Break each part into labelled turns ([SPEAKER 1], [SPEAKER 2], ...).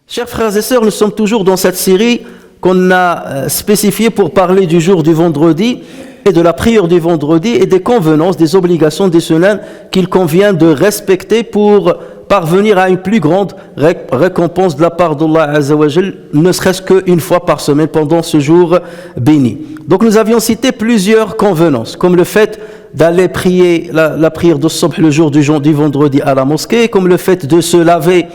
[SPEAKER 1] Chers frères et sœurs, nous sommes toujours dans cette série qu'on a spécifiée pour parler du jour du vendredi et de la prière du vendredi et des convenances, des obligations, des sunan qu'il convient de respecter pour parvenir à une plus grande récompense de la part d'Allah Azza wa Jal, ne serait-ce qu'une fois par semaine pendant ce jour béni. Donc nous avions cité plusieurs convenances, comme le fait d'aller prier la prière de Subh le jour du vendredi à la mosquée, comme le fait de se laver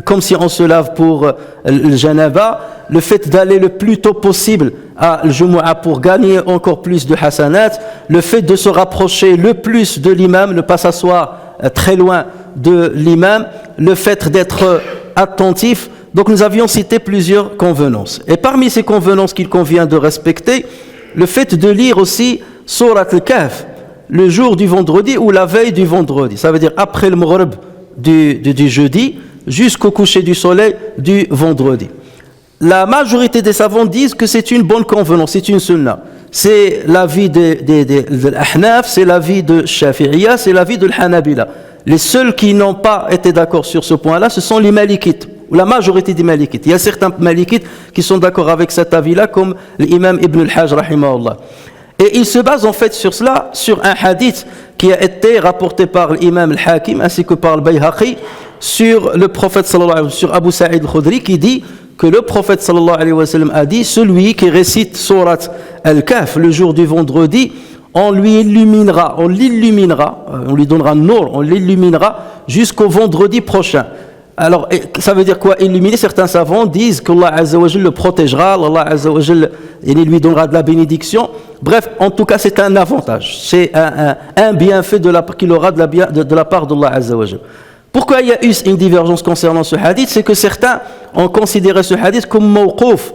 [SPEAKER 1] comme si on se lave pour le janaba, le fait d'aller le plus tôt possible à l'Jumu'ah pour gagner encore plus de hasanat, le fait de se rapprocher le plus de l'imam, ne pas s'asseoir très loin de l'imam, le fait d'être attentif. Donc nous avions cité plusieurs convenances. Et parmi ces convenances qu'il convient de respecter, le fait de lire aussi Surat al-Kahf le jour du vendredi ou la veille du vendredi. Ça veut dire après le Maghrib du jeudi jusqu'au coucher du soleil du vendredi. La majorité des savants disent que c'est une bonne convenance, c'est une sunna. C'est l'avis de l'Ahnaf, c'est l'avis de Shafi'iyya, c'est l'avis de l'Hanabila. Les seuls qui n'ont pas été d'accord sur ce point-là, ce sont les Malikites, ou la majorité des Malikites. Il y a certains Malikites qui sont d'accord avec cet avis-là, comme l'imam Ibn al-Hajj, rahimahullah. Et il se base en fait sur cela, sur un hadith qui a été rapporté par l'imam al-Hakim ainsi que par le Bayhaqi sur le prophète sallallahu alayhi wa sallam, sur Abu Sa'id al-Khudri qui dit que le prophète sallallahu alayhi wa sallam a dit: celui qui récite Surat al-Kahf le jour du vendredi, on l'illuminera, on lui donnera nour, on l'illuminera jusqu'au vendredi prochain. Alors, ça veut dire quoi illuminer? Certains savants disent qu'Allah Azza wa Jal le protégera, Allah Azza wa Jal lui donnera de la bénédiction. Bref, en tout cas, c'est un avantage, c'est un bienfait qu'il aura de la part d'Allah Azza wa Jal. Pourquoi il y a eu une divergence concernant ce hadith? C'est que certains ont considéré ce hadith comme mawqouf.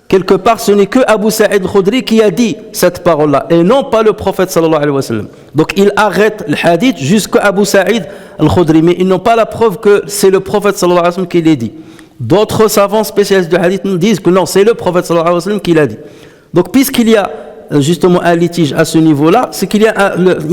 [SPEAKER 1] Quelque part, ce n'est que Abu Sa'id al-Khudri qui a dit cette parole-là, et non pas le prophète sallallahu alayhi wa sallam. Donc, il arrête le hadith jusqu'à Abu Sa'id al-Khudri, mais ils n'ont pas la preuve que c'est le prophète sallallahu alayhi wa sallam qui l'a dit. D'autres savants spécialistes du hadith nous disent que non, c'est le prophète sallallahu alayhi wa sallam qui l'a dit. Donc, puisqu'il y a justement un litige à ce niveau-là, c'est qu'il n'y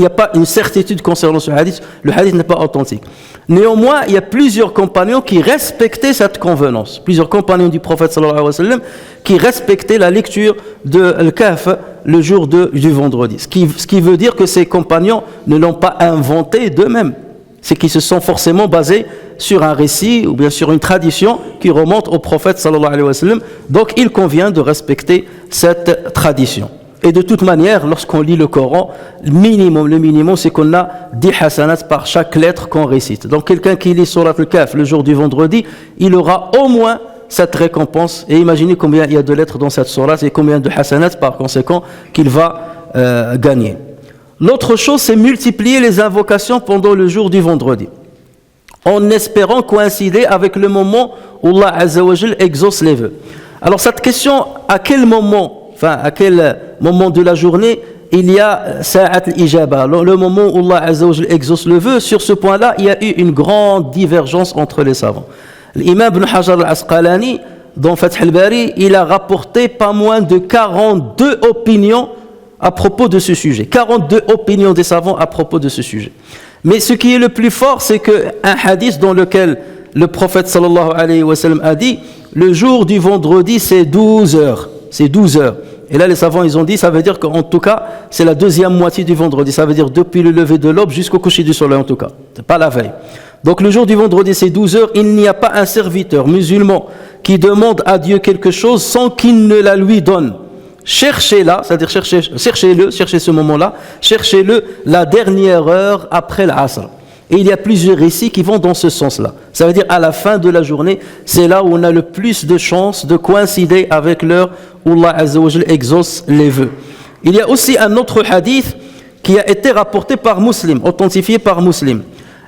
[SPEAKER 1] a pas une certitude concernant ce hadith, le hadith n'est pas authentique. Néanmoins, il y a plusieurs compagnons qui respectaient cette convenance, plusieurs compagnons du prophète sallallahu alayhi wa sallam qui respectaient la lecture de Al-Kahf le jour du vendredi. Ce qui veut dire que ces compagnons ne l'ont pas inventé d'eux-mêmes, c'est qu'ils se sont forcément basés sur un récit ou bien sur une tradition qui remonte au prophète sallallahu alayhi wa sallam. Donc il convient de respecter cette tradition. Et de toute manière, lorsqu'on lit le Coran, le minimum, c'est qu'on a 10 hasanats par chaque lettre qu'on récite. Donc quelqu'un qui lit Surat al-Kahf le jour du vendredi, il aura au moins cette récompense. Et imaginez combien il y a de lettres dans cette surah et combien de hasanats par conséquent qu'il va gagner. L'autre chose, c'est multiplier les invocations pendant le jour du vendredi, en espérant coïncider avec le moment où Allah Azza wa Jal exauce les vœux. Alors cette question, à quel moment de la journée il y a Sa'at al-Ijaba, le moment où Allah Azza wa Jal exauce le vœu? Sur ce point-là, il y a eu une grande divergence entre les savants. L'imam Ibn Hajar al-Asqalani, dans Fath al-Bari, il a rapporté pas moins de 42 opinions à propos de ce sujet. 42 opinions des savants à propos de ce sujet. Mais ce qui est le plus fort, c'est qu'un hadith dans lequel le prophète sallallahu alayhi wa sallam a dit: le jour du vendredi, c'est 12 heures. C'est 12 heures. Et là, les savants, ils ont dit, ça veut dire qu'en tout cas, c'est la deuxième moitié du vendredi. Ça veut dire depuis le lever de l'aube jusqu'au coucher du soleil, en tout cas. C'est pas la veille. Donc, le jour du vendredi, c'est 12 heures. Il n'y a pas un serviteur musulman qui demande à Dieu quelque chose sans qu'il ne la lui donne. Cherchez-la, c'est-à-dire cherchez ce moment-là, cherchez-le la dernière heure après l'Asr. Et il y a plusieurs récits qui vont dans ce sens-là. Ça veut dire à la fin de la journée, c'est là où on a le plus de chances de coïncider avec l'heure où Allah Azza wa Jal exauce les vœux. Il y a aussi un autre hadith qui a été rapporté par Muslim, authentifié par Muslim.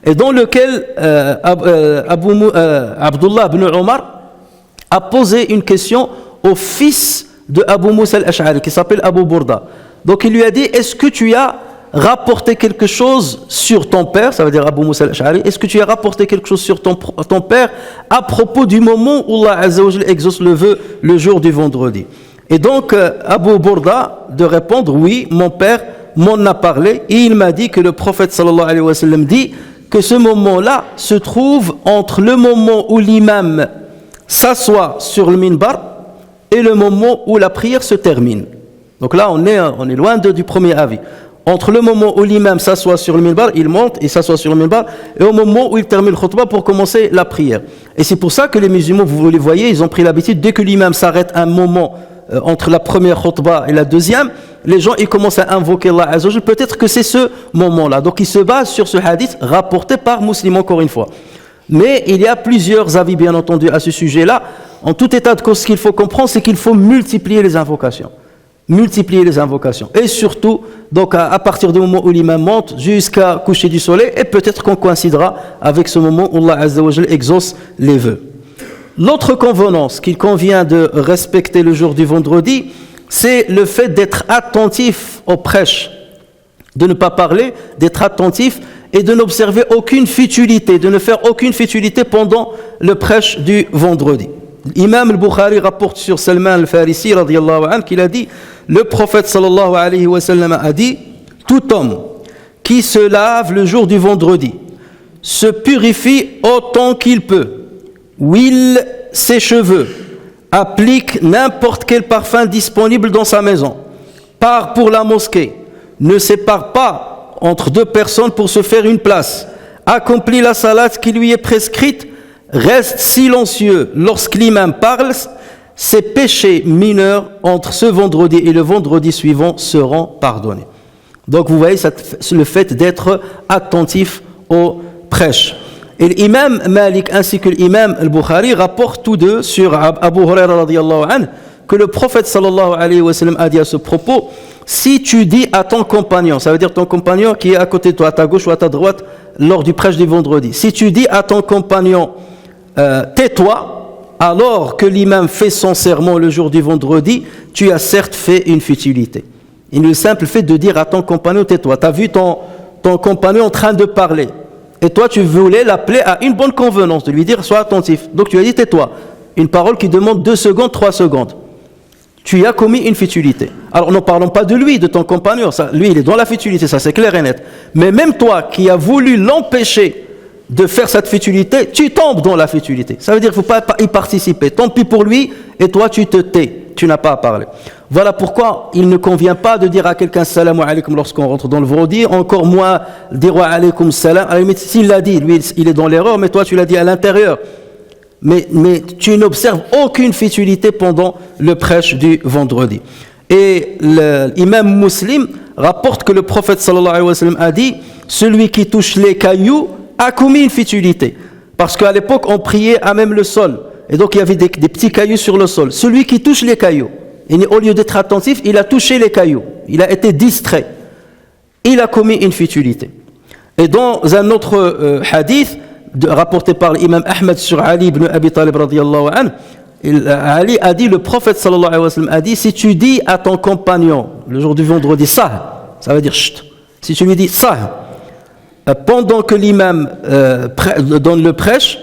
[SPEAKER 1] et dans lequel Abdullah ibn Omar a posé une question au fils de Abu Moussa al-Ash'ari, qui s'appelle Abu Burda. Donc il lui a dit, est-ce que tu as rapporté quelque chose sur ton père, ça veut dire Abu Moussa al-Ash'ari, est-ce que tu as rapporté quelque chose sur ton père à propos du moment où Allah Azza wa Jalla exauce le vœu le jour du vendredi? Et donc Abu Burda de répondre, oui, mon père m'en a parlé, et il m'a dit que le prophète sallallahu alayhi wa sallam dit que ce moment-là se trouve entre le moment où l'imam s'assoit sur le minbar et le moment où la prière se termine. Donc là, on est loin du premier avis. Entre le moment où l'imam s'assoit sur le minbar, il monte et s'assoit sur le minbar, et au moment où il termine le khutbah pour commencer la prière. Et c'est pour ça que les musulmans, vous les voyez, ils ont pris l'habitude, dès que l'imam s'arrête un moment entre la première khutbah et la deuxième, les gens ils commencent à invoquer Allah Azza wa Jalla. Peut-être que c'est ce moment-là. Donc ils se basent sur ce hadith rapporté par Muslim encore une fois. Mais il y a plusieurs avis bien entendu à ce sujet-là. En tout état de cause, ce qu'il faut comprendre, c'est qu'il faut multiplier les invocations. Multiplier les invocations. Et surtout, donc à partir du moment où l'imam monte jusqu'à coucher du soleil, et peut-être qu'on coïncidera avec ce moment où Allah Azza wa Jalla exauce les vœux. L'autre convenance qu'il convient de respecter le jour du vendredi, c'est le fait d'être attentif aux prêches, de ne pas parler, d'être attentif et de n'observer aucune futilité, de ne faire aucune futilité pendant le prêche du vendredi. L'imam al-Bukhari rapporte sur Salman al-Farisi radiyallahu anhu qu'il a dit, le prophète sallallahu alayhi wa sallam a dit, tout homme qui se lave le jour du vendredi se purifie autant qu'il peut, huile ses cheveux, applique n'importe quel parfum disponible dans sa maison, part pour la mosquée, ne sépare pas entre deux personnes pour se faire une place, accomplit la salate qui lui est prescrite, reste silencieux lorsque l'imam parle, ses péchés mineurs entre ce vendredi et le vendredi suivant seront pardonnés. Donc vous voyez le fait d'être attentif aux prêches. Et l'imam Malik ainsi que l'imam al-Bukhari rapportent tous deux sur Abu Huraira radiyallahu anhu que le prophète sallallahu alayhi wa sallam a dit à ce propos, si tu dis à ton compagnon, ça veut dire ton compagnon qui est à côté de toi, à ta gauche ou à ta droite, lors du prêche du vendredi, si tu dis à ton compagnon, tais-toi, alors que l'imam fait son sermon le jour du vendredi, tu as certes fait une futilité. Et le simple fait de dire à ton compagnon, tais-toi, tu as vu ton compagnon en train de parler, et toi tu voulais l'appeler à une bonne convenance, de lui dire, sois attentif. Donc tu as dit, tais-toi. Une parole qui demande 2 secondes, 3 secondes. Tu as commis une futilité. Alors ne parlons pas de lui, de ton compagnon, ça, lui il est dans la futilité, ça c'est clair et net. Mais même toi qui as voulu l'empêcher de faire cette futilité, tu tombes dans la futilité. Ça veut dire qu'il ne faut pas y participer. Tant pis pour lui, et toi tu te tais, tu n'as pas à parler. Voilà pourquoi il ne convient pas de dire à quelqu'un salam alaykum lorsqu'on rentre dans le vendredi, encore moins dire wa alaykum salam. À la limite, s'il l'a dit, lui il est dans l'erreur, mais toi tu l'as dit à l'intérieur. Mais tu n'observes aucune futilité pendant le prêche du vendredi. Et l'imam Muslim rapporte que le prophète sallallahu alayhi wa sallam a dit, celui qui touche les cailloux a commis une futilité. Parce qu'à l'époque, on priait à même le sol. Et donc, il y avait des petits cailloux sur le sol. Celui qui touche les cailloux, au lieu d'être attentif, il a touché les cailloux. Il a été distrait. Il a commis une futilité. Et dans un autre hadith, rapporté par l'imam Ahmed sur Ali ibn Abi Talib radiyallahu anhu, Ali a dit, le prophète sallallahu alayhi wa sallam a dit, si tu dis à ton compagnon, le jour du vendredi, ça veut dire chut, si tu lui dis ça, pendant que l'imam donne le prêche,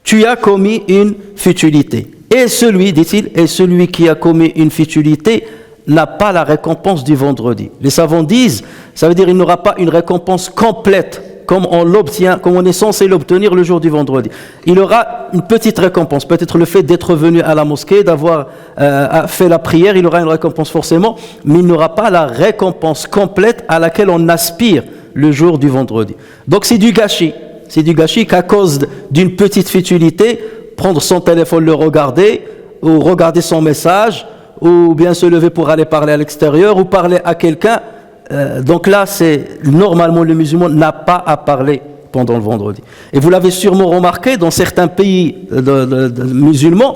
[SPEAKER 1] tu as commis une futilité. Et celui, dit-il, et celui qui a commis une futilité n'a pas la récompense du vendredi. Les savants disent, ça veut dire qu'il n'aura pas une récompense complète, comme on l'obtient, comme on est censé l'obtenir le jour du vendredi. Il aura une petite récompense, peut-être le fait d'être venu à la mosquée, d'avoir fait la prière, il aura une récompense forcément, mais il n'aura pas la récompense complète à laquelle on aspire le jour du vendredi. Donc c'est du gâchis qu'à cause d'une petite futilité, prendre son téléphone, le regarder, ou regarder son message, ou bien se lever pour aller parler à l'extérieur, ou parler à quelqu'un. Donc là, normalement le musulman n'a pas à parler pendant le vendredi. Et vous l'avez sûrement remarqué, dans certains pays musulmans,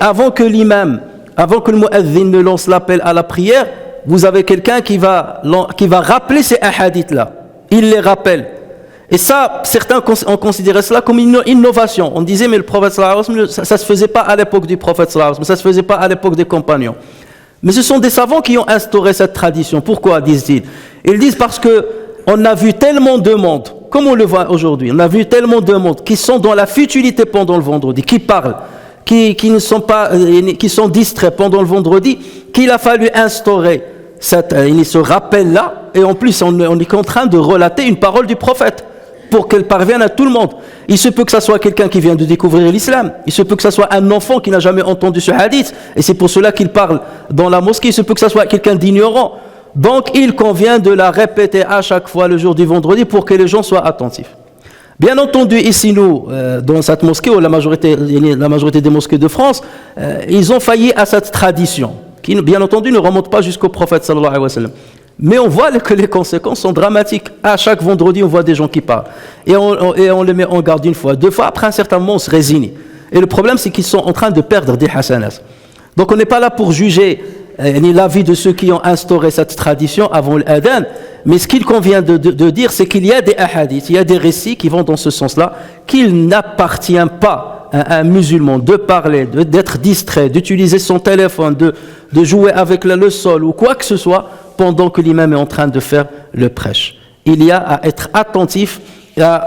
[SPEAKER 1] avant que l'imam, avant que le mu'adhin ne lance l'appel à la prière, vous avez quelqu'un qui va rappeler ces hadiths-là. Il les rappelle. Et ça, certains ont considéré cela comme une innovation. On disait, mais le prophète sallallahu alayhi wa sallam, ça ne se faisait pas à l'époque du prophète sallallahu alayhi wa sallam, ça ne se faisait pas à l'époque des compagnons. Mais ce sont des savants qui ont instauré cette tradition. Pourquoi, disent-ils? Ils disent parce qu'on a vu tellement de monde, comme on le voit aujourd'hui, on a vu tellement de monde qui sont dans la futilité pendant le vendredi, qui parlent, qui ne sont pas, qui sont distraits pendant le vendredi, qu'il a fallu instaurer ce rappel-là, et en plus on est en train de relater une parole du prophète pour qu'elle parvienne à tout le monde. Il se peut que ça soit quelqu'un qui vient de découvrir l'islam, il se peut que ça soit un enfant qui n'a jamais entendu ce hadith, et c'est pour cela qu'il parle dans la mosquée, il se peut que ça soit quelqu'un d'ignorant. Donc il convient de la répéter à chaque fois le jour du vendredi pour que les gens soient attentifs. Bien entendu, ici nous, dans cette mosquée, ou la majorité des mosquées de France, ils ont failli à cette tradition, qui bien entendu ne remonte pas jusqu'au prophète sallallahu alayhi wa sallam. Mais on voit que les conséquences sont dramatiques. À chaque vendredi, on voit des gens qui parlent. Et on les met en garde une fois, deux fois. Après un certain moment, on se résigne. Et le problème, c'est qu'ils sont en train de perdre des hasanats. Donc on n'est pas là pour juger l'avis de ceux qui ont instauré cette tradition avant l'adhan. Mais ce qu'il convient de dire, c'est qu'il y a des hadiths, il y a des récits qui vont dans ce sens-là, qu'il n'appartient pas à un musulman de parler, d'être distrait, d'utiliser son téléphone, de jouer avec le sol ou quoi que ce soit, pendant que l'imam est en train de faire le prêche. Il y a à être attentif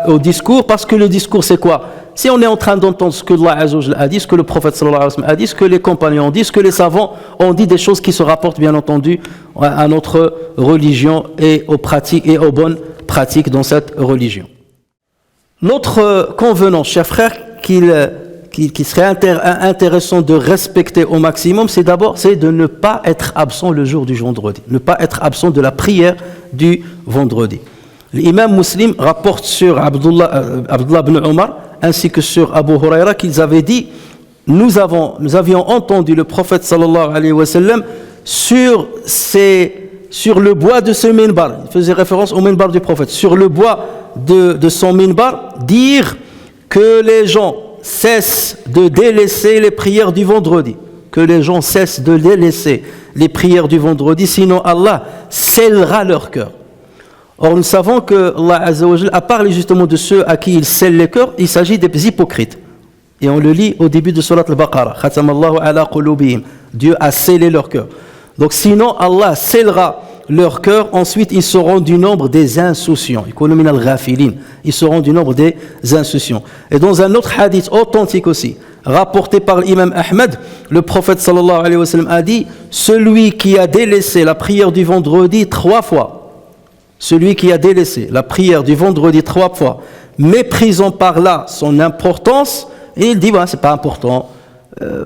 [SPEAKER 1] au discours, parce que le discours c'est quoi? Si on est en train d'entendre ce que Allah Azza wa Jalla a dit, ce que le prophète sallallahu alayhi wa sallam a dit, ce que les compagnons ont dit, ce que les savants ont dit, des choses qui se rapportent bien entendu à notre religion et aux pratiques et aux bonnes pratiques dans cette religion. Notre convenance, chers frères, qui serait intéressant de respecter au maximum, c'est de ne pas être absent le jour du vendredi, ne pas être absent de la prière du vendredi. L'imam Muslim rapporte sur Abdullah ibn Omar ainsi que sur Abu Huraira qu'ils avaient dit, nous avions entendu le prophète sallallahu alayhi wa sallam sur le bois de ce minbar, il faisait référence au minbar du prophète, sur le bois de son minbar, dire que les gens cessent de délaisser les prières du vendredi, que les gens cessent de délaisser les prières du vendredi, sinon Allah scellera leur cœur. Or nous savons que Allah Azza wa Jalla a parlé justement de ceux à qui il scelle les cœurs, il s'agit des hypocrites. Et on le lit au début de Surat al-Baqarah, Khatamallahu ala qulubihim, Dieu a scellé leur cœur. Donc sinon Allah scellera leur cœur, ensuite ils seront du nombre des insouciants. Ils seront du nombre des insouciants. Et dans un autre hadith authentique aussi, rapporté par l'imam Ahmed, le prophète sallallahu alayhi wa sallam a dit, celui qui a délaissé la prière du vendredi 3 fois, celui qui a délaissé la prière du vendredi 3 fois, méprisant par là son importance, et il dit, c'est pas important,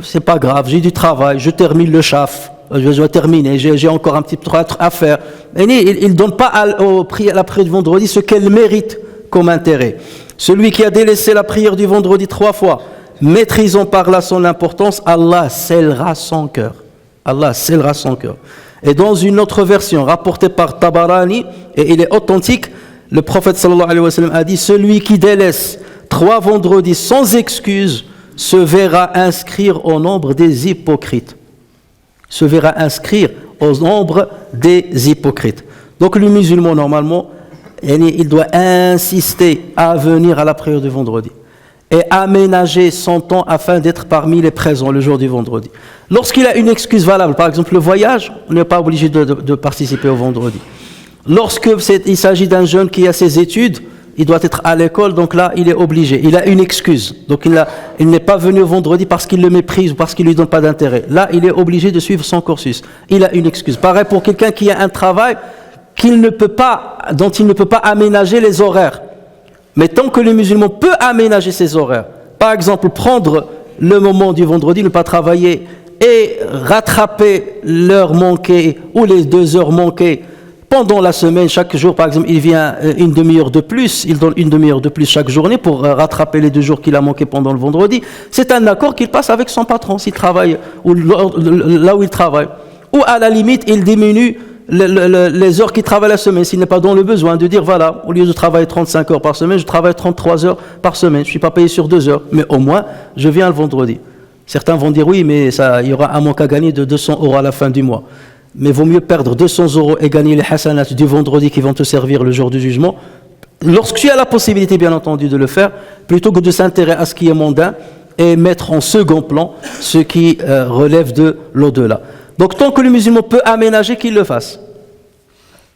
[SPEAKER 1] c'est pas grave, j'ai du travail, je termine le chaf, je vais terminer, j'ai encore un petit truc à faire. Et il ne donne pas à la prière du vendredi ce qu'elle mérite comme intérêt. Celui qui a délaissé la prière du vendredi 3 fois, maîtrisant par là son importance, Allah scellera son cœur. Allah scellera son cœur. Et dans une autre version rapportée par Tabarani, et il est authentique, le prophète sallallahu alayhi wa sallam a dit, celui qui délaisse 3 vendredis sans excuse se verra inscrire au nombre des hypocrites. Se verra inscrire au nombre des hypocrites. Donc le musulman normalement, il doit insister à venir à la prière du vendredi et aménager son temps afin d'être parmi les présents le jour du vendredi. Lorsqu'il a une excuse valable, par exemple le voyage, on n'est pas obligé de participer au vendredi. Lorsqu'il s'agit d'un jeune qui a ses études, il doit être à l'école, donc là il est obligé, il a une excuse. Donc il n'est pas venu au vendredi parce qu'il le méprise ou parce qu'il ne lui donne pas d'intérêt. Là il est obligé de suivre son cursus, il a une excuse. Pareil pour quelqu'un qui a un travail dont il ne peut pas aménager les horaires. Mais tant que le musulman peut aménager ses horaires, par exemple prendre le moment du vendredi, ne pas travailler et rattraper l'heure manquée ou les 2 heures manquées pendant la semaine, chaque jour par exemple il vient une demi-heure de plus, il donne une demi-heure de plus chaque journée pour rattraper les 2 jours qu'il a manqué pendant le vendredi, c'est un accord qu'il passe avec son patron s'il travaille ou là où il travaille, ou à la limite il diminue les heures qu'il travaille la semaine, s'il n'est pas dans le besoin de dire voilà, au lieu de travailler 35 heures par semaine, je travaille 33 heures par semaine, je ne suis pas payé sur 2 heures, mais au moins je viens le vendredi. Certains vont dire oui, mais il y aura un manque à gagner de 200 € à la fin du mois. Mais vaut mieux perdre 200 € et gagner les hasanats du vendredi qui vont te servir le jour du jugement, lorsque tu as la possibilité, bien entendu, de le faire, plutôt que de s'intéresser à ce qui est mondain et mettre en second plan ce qui relève de l'au-delà. Donc, tant que le musulman peut aménager, qu'il le fasse.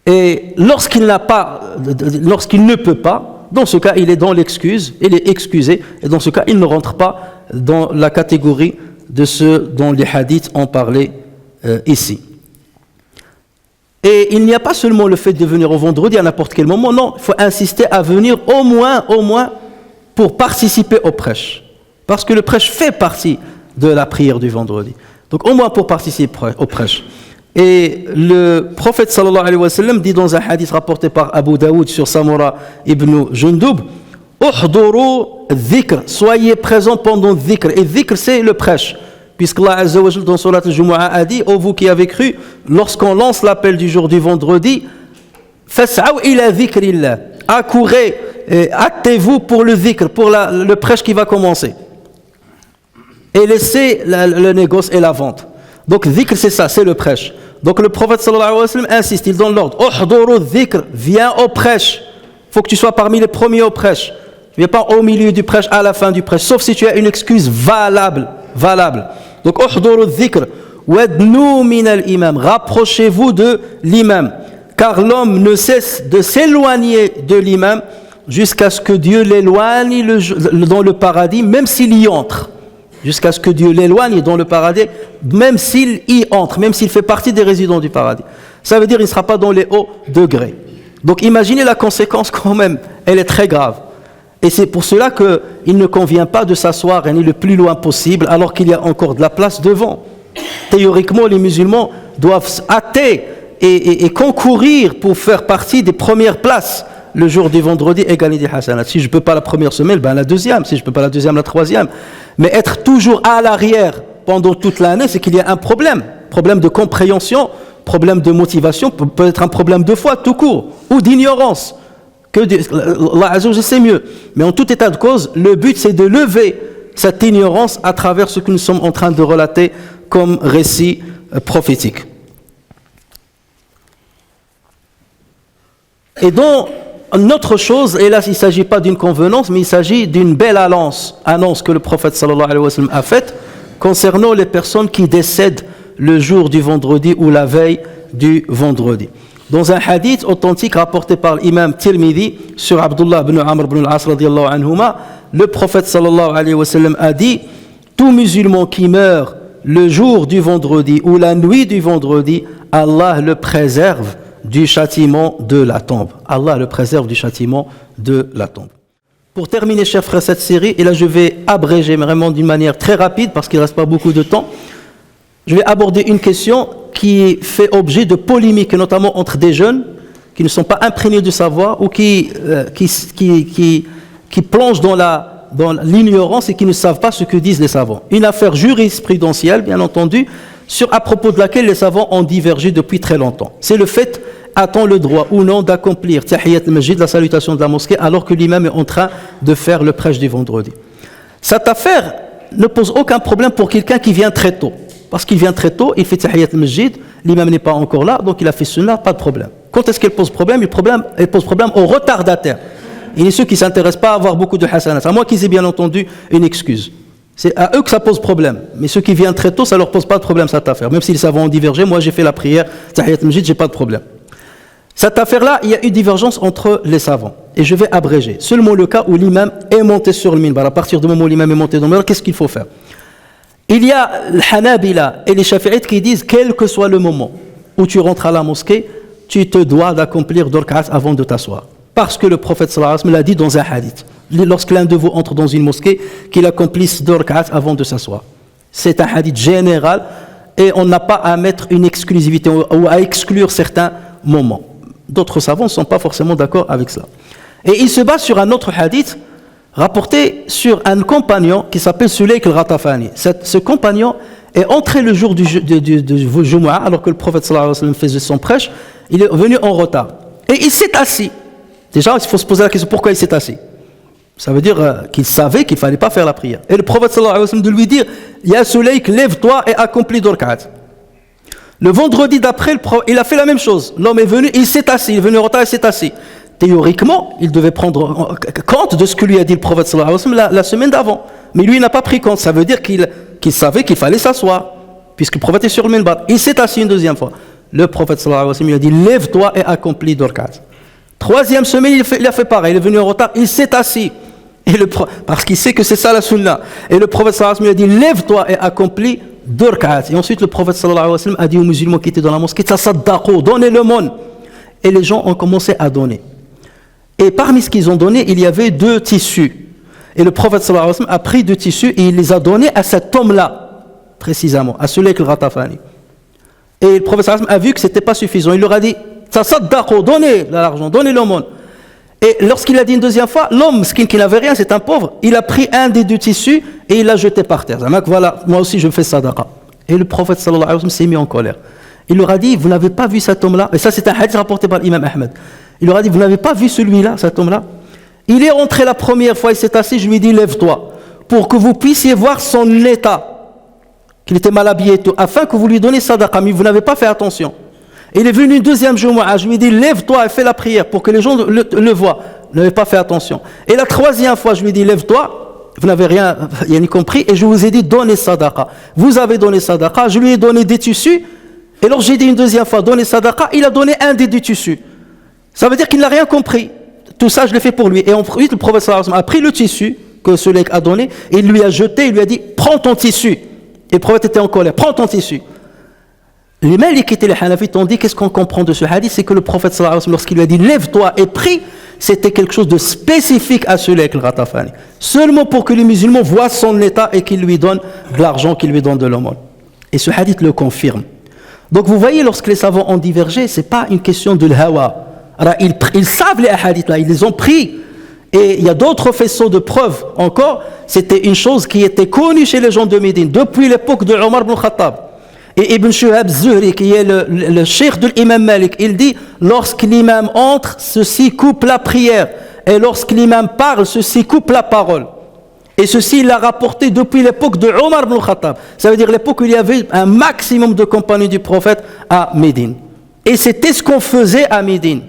[SPEAKER 1] Et lorsqu'il ne peut pas, dans ce cas, il est dans l'excuse, il est excusé, et dans ce cas, il ne rentre pas dans la catégorie de ceux dont les hadiths ont parlé ici. Et il n'y a pas seulement le fait de venir au vendredi à n'importe quel moment, non, il faut insister à venir au moins, pour participer au prêche. Parce que le prêche fait partie de la prière du vendredi. Donc au moins pour participer au prêche. Et le prophète sallallahu alayhi wa sallam dit dans un hadith rapporté par Abu Daoud sur Samura ibn Jundub, Uhduru dhikr, soyez présents pendant le dhikr. Et dhikr, c'est le prêche. Puisqu'Allah Azza wa Jal dans Surat al-Jumu'ah a dit, ô vous qui avez cru, lorsqu'on lance l'appel du jour du vendredi, Fas'aw ila dhikrillah, accourez, hâtez-vous pour le dhikr, pour le prêche qui va commencer. Et laissez le négoce et la vente. Donc dhikr, c'est ça, c'est le prêche. Donc le prophète sallallahu alayhi wa sallam insiste, il donne l'ordre, Uhduru dhikr, viens au prêche. Il faut que tu sois parmi les premiers au prêche. Viens pas au milieu du prêche, à la fin du prêche, sauf si tu as une excuse valable. Donc, uhduru dhikr, wadnu min al-imam, rapprochez-vous de l'imam, car l'homme ne cesse de s'éloigner de l'imam jusqu'à ce que Dieu l'éloigne dans le paradis, même s'il y entre. Jusqu'à ce que Dieu l'éloigne dans le paradis, même s'il y entre, même s'il fait partie des résidents du paradis. Ça veut dire qu'il ne sera pas dans les hauts degrés. Donc, imaginez la conséquence quand même, elle est très grave. Et c'est pour cela qu'il ne convient pas de s'asseoir le plus loin possible alors qu'il y a encore de la place devant. Théoriquement, les musulmans doivent hâter et concourir pour faire partie des premières places le jour du vendredi et gagner des hasanat. Si je ne peux pas la première semaine, la deuxième. Si je ne peux pas la deuxième, la troisième. Mais être toujours à l'arrière pendant toute l'année, c'est qu'il y a un problème. Problème de compréhension, problème de motivation, peut être un problème de foi tout court ou d'ignorance. Allah Azza wa Jalla sait mieux. Mais en tout état de cause, le but c'est de lever cette ignorance à travers ce que nous sommes en train de relater comme récit prophétique. Et donc, une autre chose, et là il ne s'agit pas d'une convenance, mais il s'agit d'une belle annonce que le prophète sallallahu alayhi wa sallam a faite concernant les personnes qui décèdent le jour du vendredi ou la veille du vendredi. Dans un hadith authentique rapporté par l'imam Tirmidhi sur Abdullah ibn Amr ibn al-As radiyallahu anhuma, le prophète sallallahu alayhi wa sallam a dit, tout musulman qui meurt le jour du vendredi ou la nuit du vendredi, Allah le préserve du châtiment de la tombe. Allah le préserve du châtiment de la tombe. Pour terminer, chers frères, cette série, et là je vais abréger vraiment d'une manière très rapide parce qu'il ne reste pas beaucoup de temps, je vais aborder une question qui fait objet de polémiques, notamment entre des jeunes qui ne sont pas imprégnés de savoir ou qui plongent dans l'ignorance et qui ne savent pas ce que disent les savants. Une affaire jurisprudentielle, bien entendu, à propos de laquelle les savants ont divergé depuis très longtemps. C'est le fait, a-t-on le droit ou non d'accomplir Tahiyat al-Masjid, la salutation de la mosquée, alors que l'imam est en train de faire le prêche du vendredi. Cette affaire ne pose aucun problème pour quelqu'un qui vient très tôt. Parce qu'il vient très tôt, il fait Tahiyat al-Masjid, l'imam n'est pas encore là, donc il a fait sunnah, pas de problème. Quand est-ce qu'elle pose problème? Elle pose problème aux retardataires. Il y a ceux qui ne s'intéressent pas à avoir beaucoup de hasanat, à moins qu'ils aient bien entendu une excuse. C'est à eux que ça pose problème. Mais ceux qui viennent très tôt, ça ne leur pose pas de problème cette affaire. Même si les savants ont divergé, moi j'ai fait la prière, Tahiyat al-Masjid, j'ai pas de problème. Cette affaire-là, il y a eu divergence entre les savants. Et je vais abréger. Seulement le cas où l'imam est monté sur le minbar. À partir du moment où l'imam est monté dans le minbar, qu'est-ce qu'il faut faire? Il y a les Hanabila et les Shafi'ites qui disent, quel que soit le moment où tu rentres à la mosquée, tu te dois d'accomplir 2 rak'at avant de t'asseoir. Parce que le prophète sallallahu alayhi wa sallam l'a dit dans un hadith. Lorsque l'un de vous entre dans une mosquée, qu'il accomplisse 2 rak'at avant de s'asseoir. C'est un hadith général et on n'a pas à mettre une exclusivité ou à exclure certains moments. D'autres savants ne sont pas forcément d'accord avec cela. Et il se base sur un autre hadith rapporté sur un compagnon qui s'appelle Sulayk al-Ghatafani. Ce compagnon est entré le jour du Jumu'ah, alors que le prophète sallallahu alayhi wa sallam faisait son prêche, il est venu en retard. Et il s'est assis. Déjà, il faut se poser la question, pourquoi il s'est assis? Ça veut dire qu'il savait qu'il ne fallait pas faire la prière. Et le prophète sallallahu alayhi wa sallam de lui dire, Ya Sulayk, lève-toi et accomplis 2 rak'at. Le vendredi d'après, il a fait la même chose. L'homme est venu, il s'est assis, il est venu en retard, il s'est assis. théoriquement, il devait prendre compte de ce que lui a dit le prophète sallallahu alayhi wa sallam la semaine d'avant. Mais lui, il n'a pas pris compte. Ça veut dire qu'il savait qu'il fallait s'asseoir, puisque le prophète est sur le minbar. Il s'est assis une deuxième fois. Le prophète sallallahu alayhi wa sallam lui a dit, lève-toi et accomplis 2 rak'at. Troisième semaine, il a fait pareil. Il est venu en retard, il s'est assis. Parce qu'il sait que c'est ça la sunna. Et le prophète sallallahu alayhi wa sallam lui a dit, lève-toi et accomplis 2 rak'at. Et ensuite, le prophète sallallahu alayhi wa sallam a dit aux musulmans qui étaient dans la mosquée, tasaddaqu, donnez le monde. Et les gens ont commencé à donner. Et parmi ce qu'ils ont donné, il y avait 2 tissus. Et le prophète sallallahu alayhi wa sallam a pris 2 tissus et il les a donnés à cet homme-là, précisément, à Sulaik al-Ghatafani. Et le prophète sallallahu alayhi wa sallam a vu que ce n'était pas suffisant. Il leur a dit, tasaddaqu, donnez l'argent, donnez le monde. Et lorsqu'il a dit une deuxième fois, l'homme qui n'avait rien, c'est un pauvre, il a pris un des 2 tissus et il l'a jeté par terre. Voilà, moi aussi je fais sadaqa. Et le prophète sallallahu alayhi wa sallam s'est mis en colère. Il leur a dit, vous n'avez pas vu cet homme-là? Et ça, c'est un hadith rapporté par l'imam Ahmed. Il leur a dit, vous n'avez pas vu celui-là, cet homme-là? Il est rentré la première fois, il s'est assis, je lui ai dit, lève-toi, pour que vous puissiez voir son état, qu'il était mal habillé et tout, afin que vous lui donniez sadaqa, mais vous n'avez pas fait attention. Il est venu une deuxième Jumu'ah, je lui ai dit, lève-toi et fais la prière, pour que les gens le voient. Vous n'avez pas fait attention. Et la troisième fois, je lui ai dit, lève-toi, vous n'avez rien compris, et je vous ai dit, donnez sadaqa. Vous avez donné sadaqa, je lui ai donné des tissus, et alors j'ai dit une deuxième fois, donnez sadaqa, il a donné un des 2 tissus. Ça veut dire qu'il n'a rien compris. Tout ça, je l'ai fait pour lui. Et ensuite, le prophète sallallahu alayhi wa sallam a pris le tissu que ce mec a donné, et il lui a jeté, il lui a dit, prends ton tissu. Et le prophète était en colère, prends ton tissu. Les Malikites et les Hanafites ont dit, qu'est-ce qu'on comprend de ce hadith? C'est que le prophète sallallahu alayhi wa sallam, lorsqu'il lui a dit, lève-toi et prie, c'était quelque chose de spécifique à ce mec, le Ghatafani. Seulement pour que les musulmans voient son état et qu'ils lui donnent de l'argent, qu'ils lui donnent de l'aumône. Et ce hadith le confirme. Donc vous voyez, lorsque les savants ont divergé, ce n'est pas une question de l'hawa. Alors ils savent les hadiths là, ils les ont pris. Et il y a d'autres faisceaux de preuves encore. C'était une chose qui était connue chez les gens de Médine depuis l'époque de Omar ibn Khattab. Et Ibn Shuhab Zuhri, qui est le cheikh de l'imam Malik, il dit, lorsque l'imam entre, ceci coupe la prière. Et lorsque l'imam parle, ceci coupe la parole. Et ceci, il l'a rapporté depuis l'époque de Omar ibn Khattab. Ça veut dire l'époque où il y avait un maximum de compagnons du prophète à Médine. Et c'était ce qu'on faisait à Médine.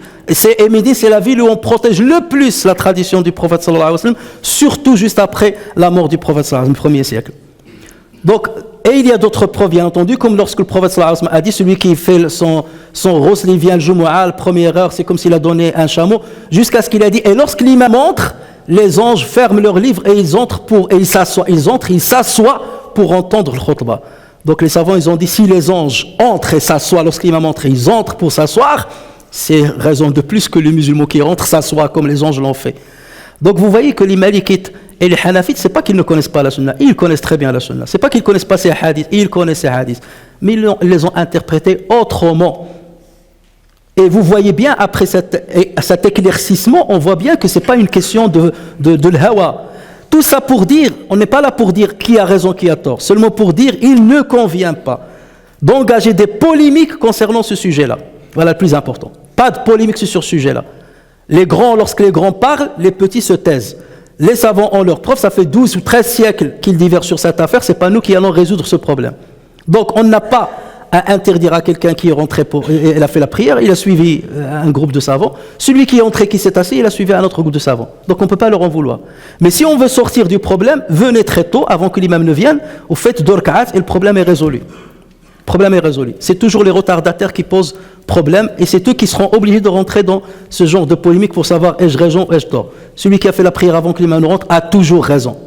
[SPEAKER 1] Et Médine, c'est la ville où on protège le plus la tradition du prophète sallallahu alayhi wa sallam, surtout juste après la mort du prophète sallallahu alayhi wa sallam, au 1er siècle. Donc, et il y a d'autres preuves, bien entendu, comme lorsque le prophète sallallahu alayhi wa sallam a dit, celui qui fait son rosli vient le Jumu'ah, la première heure, c'est comme s'il a donné un chameau, jusqu'à ce qu'il a dit, et lorsque l'imam entre, les anges ferment leurs livres et ils s'assoient pour entendre le khutbah. Donc les savants, ils ont dit, si les anges entrent et s'assoient, lorsque l'imam entre, ils entrent pour s'asseoir, c'est raison de plus que les musulmans qui rentrent s'assoient comme les anges l'ont fait. Donc vous voyez que les Malikites et les Hanafites, c'est pas qu'ils ne connaissent pas la sunna, ils connaissent très bien la sunna. C'est pas qu'ils connaissent pas ces hadiths, ils connaissent ces hadiths, mais ils les ont interprétés autrement. Et vous voyez bien, après cet éclaircissement, on voit bien que ce n'est pas une question de l'hawa. Tout ça pour dire, on n'est pas là pour dire qui a raison, qui a tort, seulement pour dire il ne convient pas d'engager des polémiques concernant ce sujet-là. Voilà le plus important. Pas de polémique sur ce sujet-là. Lorsque les grands parlent, les petits se taisent. Les savants ont leurs preuves, ça fait 12 ou 13 siècles qu'ils divergent sur cette affaire, ce n'est pas nous qui allons résoudre ce problème. Donc on n'a pas à interdire à quelqu'un qui est rentré il a fait la prière, il a suivi un groupe de savants. Celui qui est entré, qui s'est assis, il a suivi un autre groupe de savants. Donc on ne peut pas leur en vouloir. Mais si on veut sortir du problème, venez très tôt, avant que l'imam ne vienne, vous faites 2 rak'at et le problème est résolu. Le problème est résolu. C'est toujours les retardataires qui posent problème et c'est eux qui seront obligés de rentrer dans ce genre de polémique pour savoir ai-je raison ou ai-je tort. Celui qui a fait la prière avant que l'imam ne rentre a toujours raison.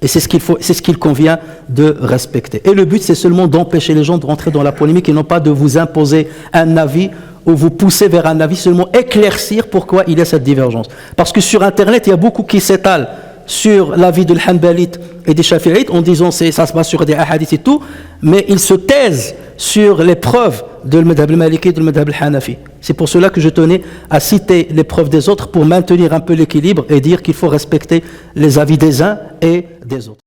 [SPEAKER 1] Et c'est ce qu'il convient de respecter. Et le but, c'est seulement d'empêcher les gens de rentrer dans la polémique et non pas de vous imposer un avis ou vous pousser vers un avis, seulement éclaircir pourquoi il y a cette divergence. Parce que sur Internet, il y a beaucoup qui s'étalent sur l'avis de l'Hanbalite et des Shafi'ites en disant ça se base sur des hadiths et tout, mais ils se taisent sur les preuves de l'Madhab al-Maliki et de l'Madhab al-Hanafi. C'est pour cela que je tenais à citer les preuves des autres pour maintenir un peu l'équilibre et dire qu'il faut respecter les avis des uns et des autres.